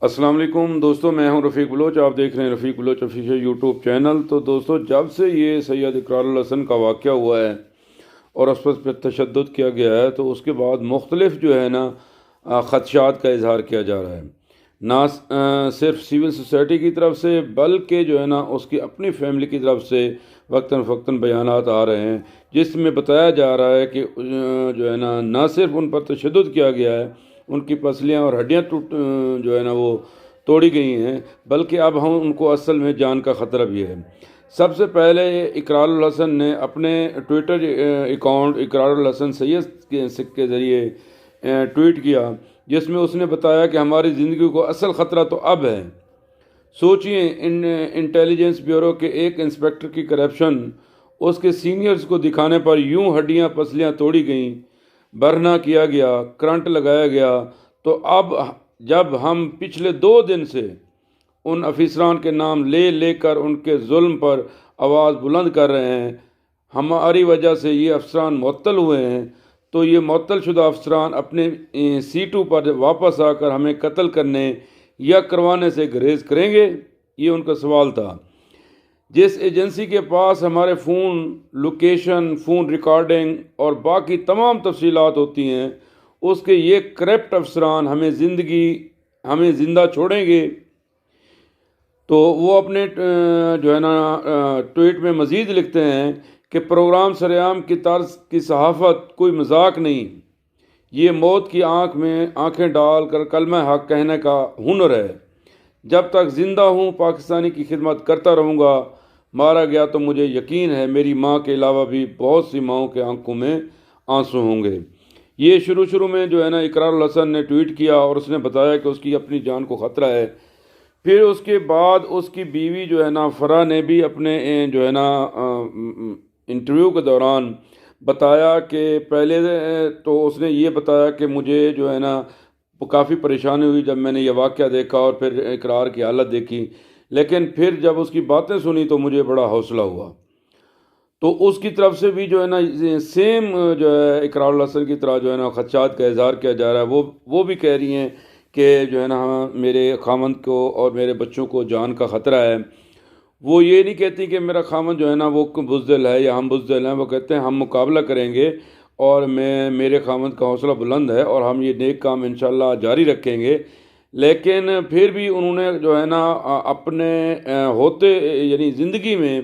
अस्सलाम वालेकुम दोस्तों, मैं हूं रफ़ीक बलोच। आप देख रहे हैं रफ़ीक बलोच ऑफिशियल यूट्यूब चैनल। तो दोस्तों, जब से ये सैयद इकरारुल हसन का वाक़या हुआ है और उस पर तशद्दुद किया गया है, तो उसके बाद मुख्तलिफ जो है ना ख़दशात का इजहार किया जा रहा है। ना सिर्फ सिविल सोसाइटी की तरफ से, बल्कि जो है ना उसकी अपनी फैमिली की तरफ से वक्तन फ़क्तन बयानात आ रहे हैं, जिसमें बताया जा रहा है कि जो है ना सिर्फ उन पर तशद्दुद किया गया है, उनकी पसलियाँ और हड्डियाँ जो है ना वो तोड़ी गई हैं, बल्कि अब हम उनको असल में जान का ख़तरा भी है। सबसे पहले इकरारुल हसन ने अपने ट्विटर अकाउंट इकरारुल हसन सैयद के ज़रिए ट्वीट किया, जिसमें उसने बताया कि हमारी ज़िंदगी को असल ख़तरा तो अब है। सोचिए, इंटेलिजेंस ब्यूरो के एक इंस्पेक्टर की करप्शन, उसके सीनियर्स को दिखाने पर यूं हड्डियां पसलियां तोड़ी गईं, बरहना किया गया, करंट लगाया गया। तो अब जब हम पिछले 2 दिन से उन अफिसरान के नाम ले लेकर उनके जुल्म पर आवाज़ बुलंद कर रहे हैं, हमारी वजह से ये अफसरान मुअत्तल हुए हैं, तो ये मुअत्तल शुदा अफसरान अपने सीटों पर वापस आकर हमें कत्ल करने या करवाने से गुरेज करेंगे? ये उनका सवाल था। जिस एजेंसी के पास हमारे फ़ोन लोकेशन, फ़ोन रिकॉर्डिंग और बाकी तमाम तफसीलात होती हैं, उसके ये करप्ट अफसरान हमें ज़िंदा छोड़ेंगे? तो वो अपने जो है ना ट्वीट में मज़ीद लिखते हैं कि प्रोग्राम सरेआम की तर्ज की सहाफ़त कोई मजाक नहीं, ये मौत की आंख में आंखें डाल कर कलमा हक कहने का हुनर है। जब तक ज़िंदा हूँ पाकिस्तानी की खिदमत करता रहूँगा। मारा गया तो मुझे यकीन है मेरी माँ के अलावा भी बहुत सी माँओं के आंखों में आंसू होंगे। ये शुरू में जो है ना इकरारुल हसन ने ट्वीट किया और उसने बताया कि उसकी अपनी जान को ख़तरा है। फिर उसके बाद उसकी बीवी जो है ना फ़रा ने भी अपने जो है ना इंटरव्यू के दौरान बताया कि पहले तो उसने ये बताया कि मुझे जो है ना काफ़ी परेशानी हुई जब मैंने ये वाक़या देखा और फिर इकरार की हालत देखी, लेकिन फिर जब उसकी बातें सुनी तो मुझे बड़ा हौसला हुआ। तो उसकी तरफ से भी जो है ना सेम जो है इकरारुल हसन की तरह जो है ना खदशात का इजहार किया जा रहा है। वो भी कह रही हैं कि जो है ना मेरे खामंद को और मेरे बच्चों को जान का ख़तरा है। वो ये नहीं कहती कि मेरा खामंद जो है ना वो बुज़दिल है या हम बुज़दिल हैं। वो कहते हैं हम मुकाबला करेंगे और मेरे खामंद का हौसला बुलंद है और हम ये नेक काम इंशाल्लाह जारी रखेंगे। लेकिन फिर भी उन्होंने जो है ना अपने होते यानी ज़िंदगी में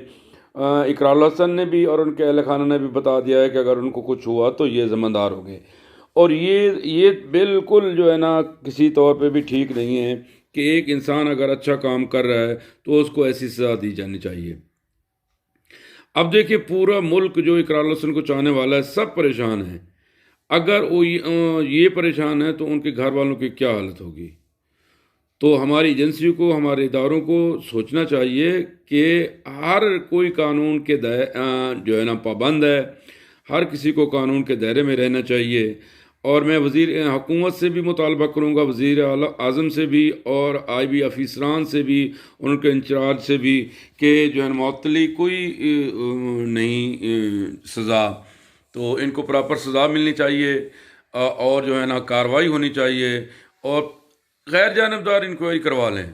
इकरारुल हसन ने भी और उनके अहल खाना ने भी बता दिया है कि अगर उनको कुछ हुआ तो ये ज़िम्मेदार होंगे। और ये बिल्कुल जो है ना किसी तौर पे भी ठीक नहीं है कि एक इंसान अगर अच्छा काम कर रहा है तो उसको ऐसी सज़ा दी जानी चाहिए। अब देखिए, पूरा मुल्क जो इकरारुल हसन को चाहने वाला है, सब परेशान है। अगर वो ये परेशान है तो उनके घर वालों की क्या हालत होगी? तो हमारी एजेंसियों को, हमारे इदारों को सोचना चाहिए कि हर कोई कानून के जो है ना पाबंद है। हर किसी को कानून के दायरे में रहना चाहिए। और मैं वज़ीर हुकूमत से भी मुतालबा करूँगा, वज़ीर आज़म से भी और IB अफिसरान से भी, उनके इंचार्ज से भी, कि जो है मुअत्तली कोई नहीं सज़ा, तो इनको प्रॉपर सज़ा मिलनी चाहिए और जो है ना कार्रवाई होनी चाहिए और गैर जानबदार इंक्वायरी करवा लें।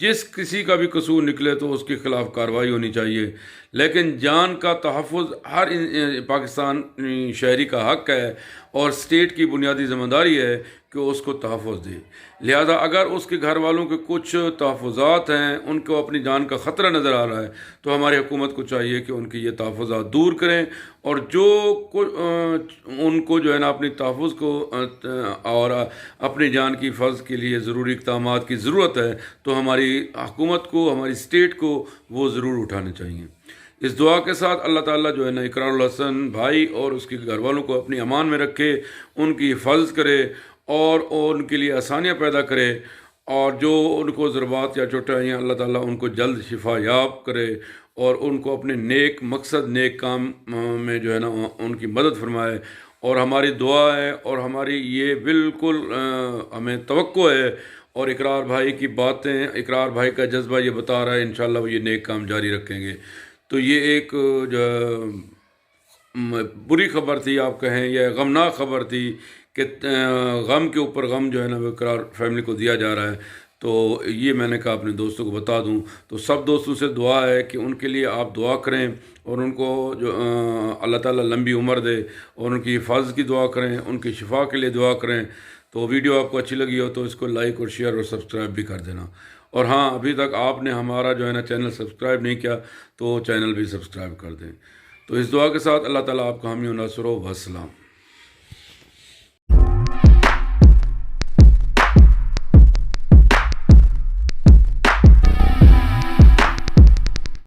जिस किसी का भी कसूर निकले तो उसके ख़िलाफ़ कार्रवाई होनी चाहिए। लेकिन जान का तहफ़्फ़ुज़ हर पाकिस्तानी शहरी का हक़ है और स्टेट की बुनियादी ज़िम्मेदारी है कि उसको तहफ़्फ़ुज़ दे। लिहाजा अगर उसके घर वालों के कुछ तहफ़्फ़ुज़ात हैं, उनको अपनी जान का ख़तरा नज़र आ रहा है, तो हमारी हुकूमत को चाहिए कि उनके ये तहफ़्फ़ुज़ात दूर करें और जो उनको जो है ना अपनी तहफ़्फ़ुज़ को और अपनी जान की हिफाज़त के लिए ज़रूरी इक़दामात की ज़रूरत है, तो हमारी हुकूमत को, हमारी स्टेट को वो ज़रूर उठाने चाहिए। इस दुआ के साथ अल्लाह ताला जो है ना इकरारुल हसन भाई और उसके घर वालों को अपनी अमान में रखे, उनकी हिफाजत करे और उनके लिए आसानियाँ पैदा करे और जो उनको ज़रबात या चोटें आई हैं, अल्लाह ताला उनको जल्द शिफा याब करे और उनको अपने नेक मकसद, नेक काम में जो है ना उनकी मदद फरमाए। और हमारी दुआ है और हमारी ये बिल्कुल हमें तवक्को है और इकरार भाई की बातें, इकरार भाई का जज्बा ये बता रहा है, इंशाल्लाह वो ये नेक काम जारी रखेंगे। तो ये एक जो बुरी खबर थी आप कहें या गमनाक खबर थी कि गम के ऊपर गम जो है ना वो इकरार फैमिली को दिया जा रहा है। تو یہ میں نے کہا اپنے دوستوں کو بتا دوں. تو سب دوستوں سے دعا ہے کہ ان کے لیے آپ دعا کریں اور ان کو جو اللہ تعالیٰ لمبی عمر دے اور ان کی حفاظت کی دعا کریں، ان کی شفا کے لیے دعا کریں. تو ویڈیو آپ کو اچھی لگی ہو تو اس کو لائک اور شیئر اور سبسکرائب بھی کر دینا. اور ہاں، ابھی تک آپ نے ہمارا جو ہے نا چینل سبسکرائب نہیں کیا تو چینل بھی سبسکرائب کر دیں. تو اس دعا کے ساتھ اللہ تعالیٰ آپ کا حامی و ناصر ہو. والسلام.